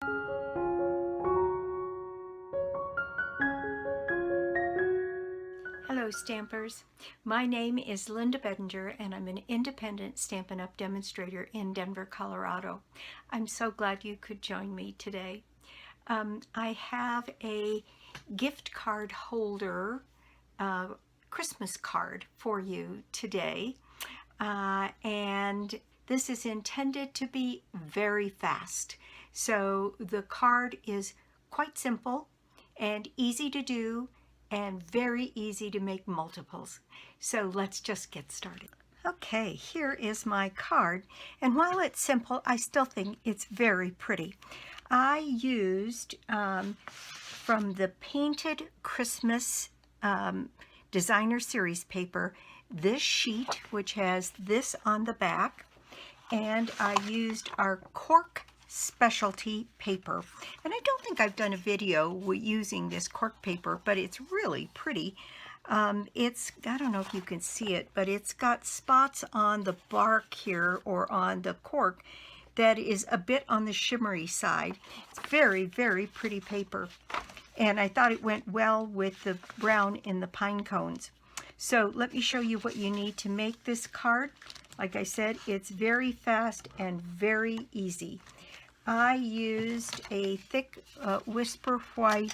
Hello Stampers, my name is Linda Bedinger and I'm an independent Stampin' Up! Demonstrator in Denver, Colorado. I'm so glad you could join me today. I have a gift card holder Christmas card for you today, and this is intended to be very fast. So the card is quite simple and easy to do and very easy to make multiples. So let's just get started. Okay, here is my card, and while it's simple, I still think it's very pretty. I used from the Painted Christmas Designer Series paper this sheet, which has this on the back, and I used our Cork specialty paper. And I don't think I've done a video using this cork paper, but it's really pretty. I don't know if you can see it, but it's got spots on the bark here or on the cork that is a bit on the shimmery side. It's very, very pretty paper. And I thought it went well with the brown in the pine cones. So let me show you what you need to make this card. Like I said, it's very fast and very easy. I used a thick whisper white,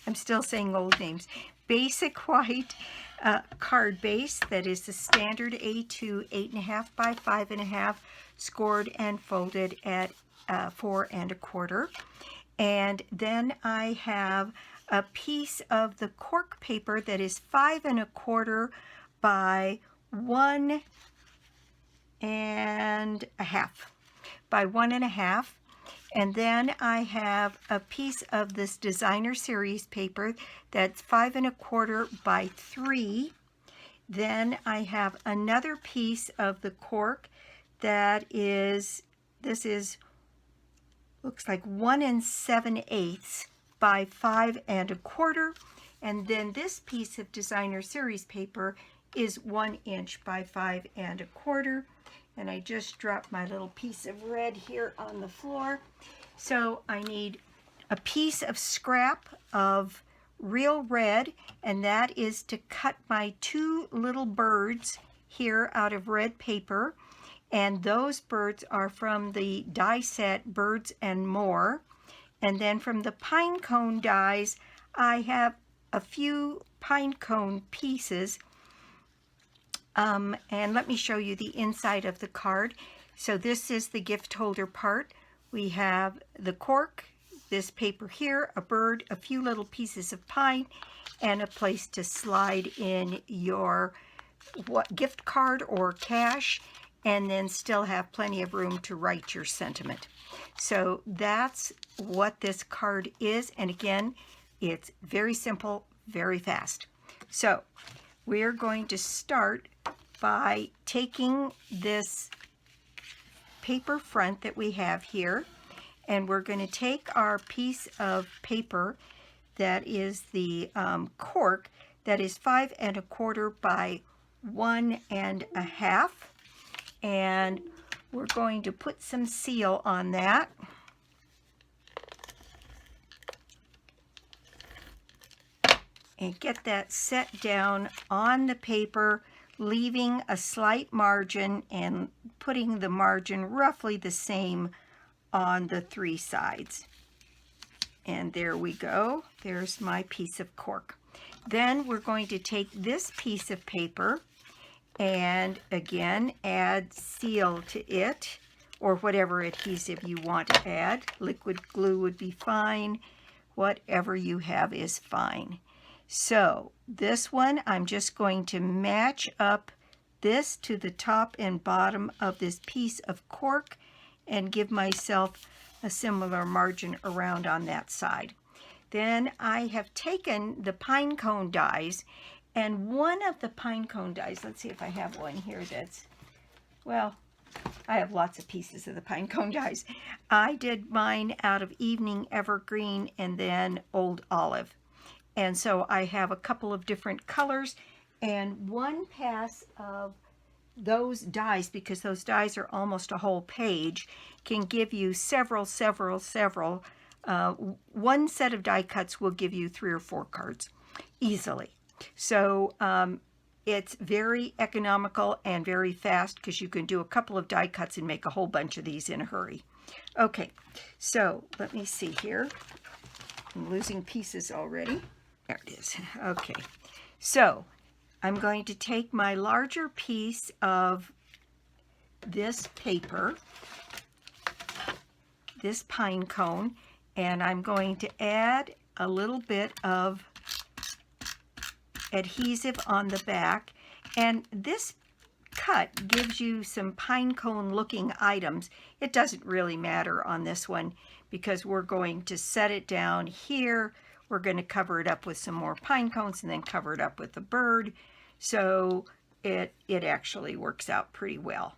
I'm still saying old names, basic white card base that is the standard A2 8.5 by 5.5, scored and folded at 4 1/4. And then I have a piece of the cork paper that is 5 1/4 by 1 1/2. By 1 1/2, and then I have a piece of this Designer Series paper that's 5 1/4 by 3. Then I have another piece of the cork that is, looks like 1 7/8 by 5 1/4, and then this piece of Designer Series paper is 1 inch by 5 1/4. And I just dropped my little piece of red here on the floor. So I need a piece of scrap of real red, and that is to cut my 2 little birds here out of red paper. And those birds are from the die set Birds and More. And then from the pine cone dies, I have a few pine cone pieces. And let me show you the inside of the card. So this is the gift holder part. We have the cork, this paper here, a bird, a few little pieces of pine, and a place to slide in your gift card or cash, and then still have plenty of room to write your sentiment. So that's what this card is. And again, it's very simple, very fast. So we're going to start by taking this paper front that we have here, and we're going to take our piece of paper that is the cork that is 5 1/4 by 1 1/2, and we're going to put some seal on that. And get that set down on the paper, leaving a slight margin and putting the margin roughly the same on the 3 sides. And there we go. There's my piece of cork. Then we're going to take this piece of paper and again add seal to it, or whatever adhesive you want to add. Liquid glue would be fine. Whatever you have is fine. So this one, I'm just going to match up this to the top and bottom of this piece of cork and give myself a similar margin around on that side. Then I have taken the pine cone dies, and one of the pine cone dies, let's see if I have one here that's, well, I have lots of pieces of the pine cone dies. I did mine out of Evening Evergreen and then Old Olive. And so I have a couple of different colors, and one pass of those dies, because those dies are almost a whole page, can give you several. One set of die cuts will give you 3 or 4 cards easily. So it's very economical and very fast, because you can do a couple of die cuts and make a whole bunch of these in a hurry. Okay, so let me see here. I'm losing pieces already. There it is. Okay, so I'm going to take my larger piece of this paper, this pine cone, and I'm going to add a little bit of adhesive on the back. And this cut gives you some pine cone looking items. It doesn't really matter on this one, because we're going to set it down here. We're going to cover it up with some more pine cones and then cover it up with a bird. So it actually works out pretty well.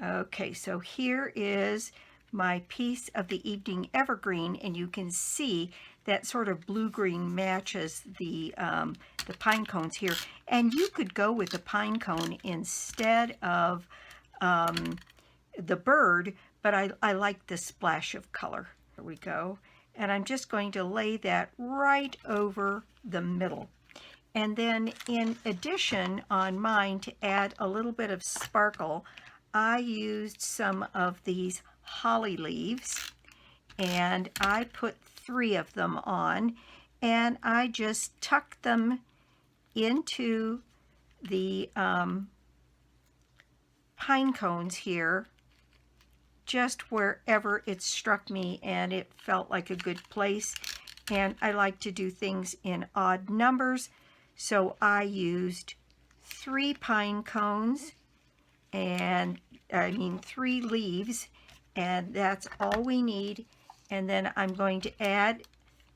Okay, so here is my piece of the evening evergreen, and you can see that sort of blue-green matches the pine cones here. And you could go with the pine cone instead of the bird, but I like the splash of color. There we go. And I'm just going to lay that right over the middle. And then in addition, on mine, to add a little bit of sparkle, I used some of these holly leaves, and I put 3 of them on, and I just tucked them into the pine cones here, just wherever it struck me and it felt like a good place. And I like to do things in odd numbers, so I used 3 pine cones, and 3 leaves, and that's all we need. And then I'm going to add,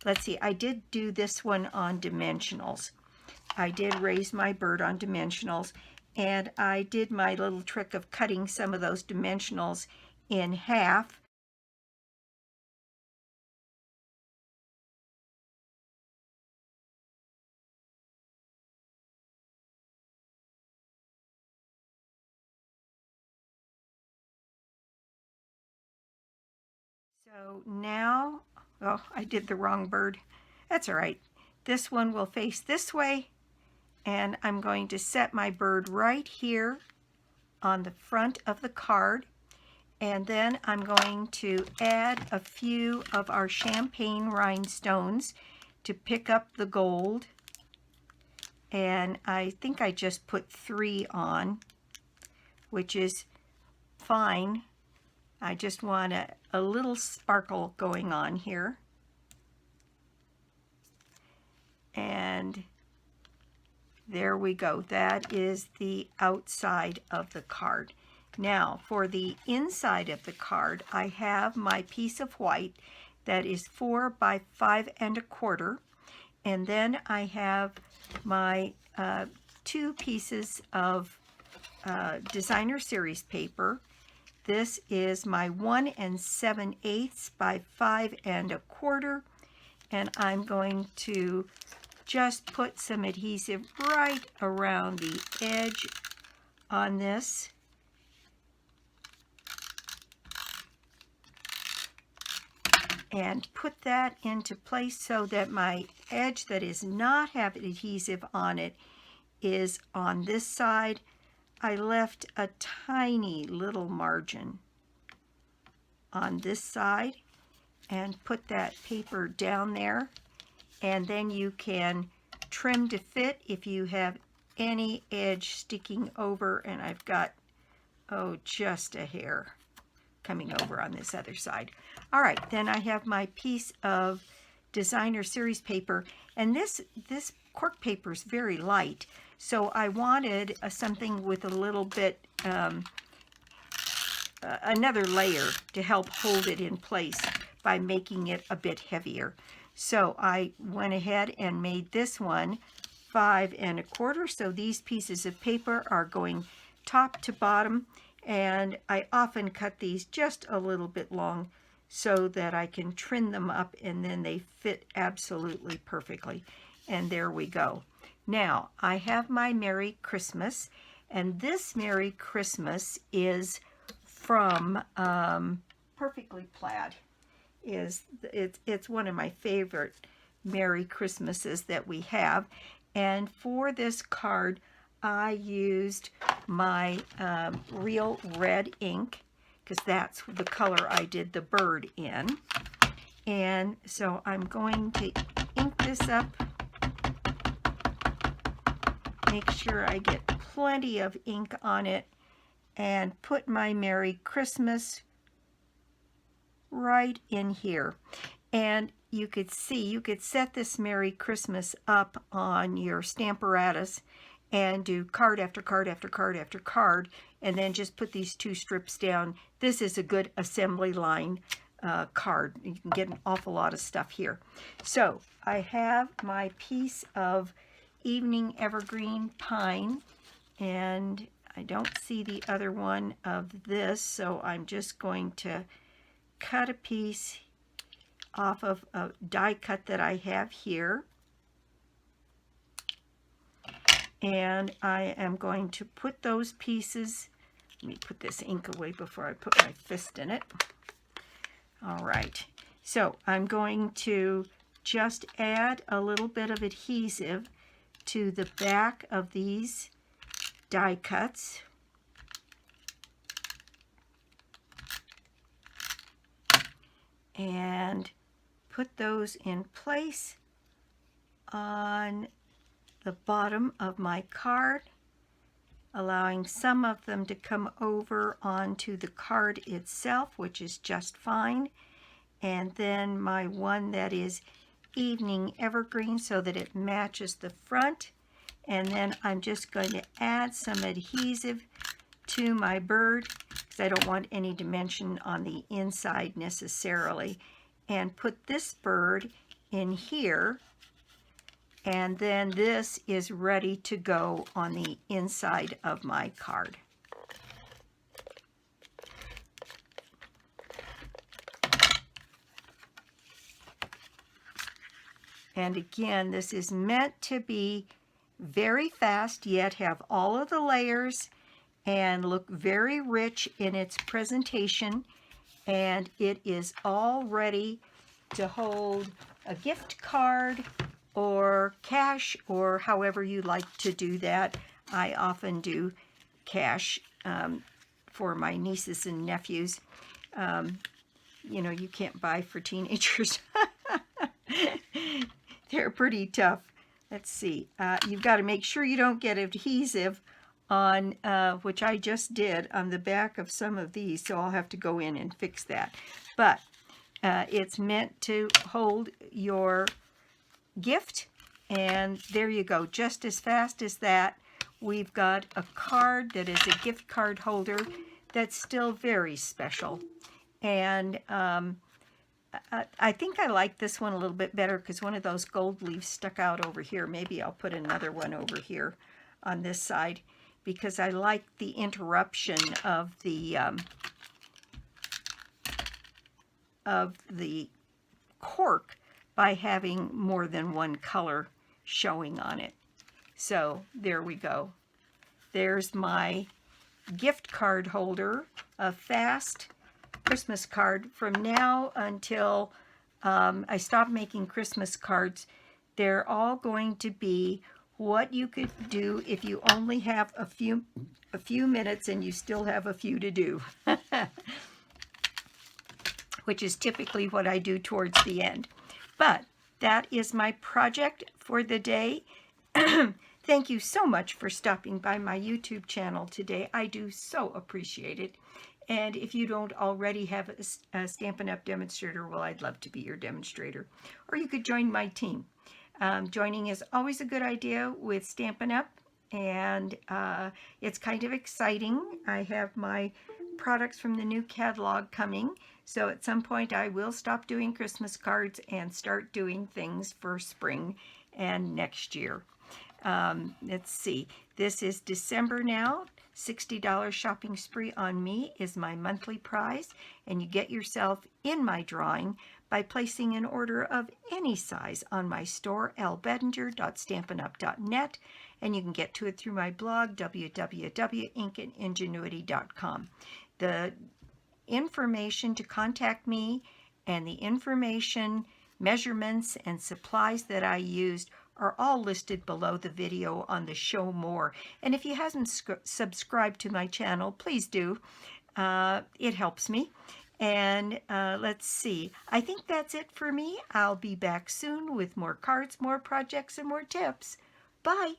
let's see, I did do this one on dimensionals. I did raise my bird on dimensionals, and I did my little trick of cutting some of those dimensionals in half. So now, oh, I did the wrong bird. That's all right. This one will face this way, and I'm going to set my bird right here on the front of the card. And then I'm going to add a few of our champagne rhinestones to pick up the gold. And I think I just put 3 on, which is fine. I just want a little sparkle going on here. And there we go. That is the outside of the card. Now, for the inside of the card, I have my piece of white that is 4 by 5 1/4, and then I have my 2 pieces of designer series paper. This is my 1 7/8 by 5 1/4, and I'm going to just put some adhesive right around the edge on this. And put that into place so that my edge that is not have adhesive on it is on this side. I left a tiny little margin on this side and put that paper down there. And then you can trim to fit if you have any edge sticking over, and I've got, oh, just a hair coming over on this other side. All right, then I have my piece of designer series paper, and this cork paper is very light, so I wanted something with a little bit, another layer to help hold it in place by making it a bit heavier. So I went ahead and made this one 5 1/4, so these pieces of paper are going top to bottom. And I often cut these just a little bit long so that I can trim them up, and then they fit absolutely perfectly. And there we go. Now, I have my Merry Christmas, And this Merry Christmas is from Perfectly Plaid. It's one of my favorite Merry Christmases that we have. And for this card, I used my real red ink, because that's the color I did the bird in. And so I'm going to ink this up, make sure I get plenty of ink on it, and put my Merry Christmas right in here. And you could see, you could set this Merry Christmas up on your Stamparatus and do card after card after card after card, and then just put these 2 strips down. This is a good assembly line card. You can get an awful lot of stuff here. So I have my piece of Evening Evergreen Pine, and I don't see the other one of this, so I'm just going to cut a piece off of a die cut that I have here. And I am going to put those pieces, let me put this ink away before I put my fist in it. All right, so I'm going to just add a little bit of adhesive to the back of these die cuts. And put those in place on the bottom of my card, allowing some of them to come over onto the card itself, which is just fine. And then my one that is Evening Evergreen, so that it matches the front. And then I'm just going to add some adhesive to my bird, because I don't want any dimension on the inside necessarily, and put this bird in here. And then this is ready to go on the inside of my card. And again, this is meant to be very fast, yet have all of the layers and look very rich in its presentation. And it is all ready to hold a gift card or cash, or however you like to do that. I often do cash for my nieces and nephews. You know, you can't buy for teenagers. They're pretty tough. Let's see. You've got to make sure you don't get adhesive on, which I just did, on the back of some of these, so I'll have to go in and fix that. But it's meant to hold your gift, and there you go. Just as fast as that, we've got a card that is a gift card holder that's still very special. And I think I like this one a little bit better because one of those gold leaves stuck out over here. Maybe I'll put another one over here on this side, because I like the interruption of the cork by having more than one color showing on it. So there we go. There's my gift card holder, a fast Christmas card. From now until I stop making Christmas cards, they're all going to be what you could do if you only have a few minutes and you still have a few to do, which is typically what I do towards the end. But that is my project for the day. Thank you so much for stopping by my YouTube channel today. I do so appreciate it. And if you don't already have a Stampin' Up! Demonstrator, well, I'd love to be your demonstrator. Or you could join my team. Joining is always a good idea with Stampin' Up! And it's kind of exciting. I have my products from the new catalog coming. So at some point I will stop doing Christmas cards and start doing things for spring and next year. Let's see. This is December now. $60 shopping spree on me is my monthly prize, and you get yourself in my drawing by placing an order of any size on my store, lbedinger.stampinup.net, and you can get to it through my blog, www.ingenuity.com. The information to contact me and the information, measurements, and supplies that I used are all listed below the video on the Show More. And if you haven't subscribed to my channel, please do. It helps me. And let's see. I think that's it for me. I'll be back soon with more cards, more projects, and more tips. Bye.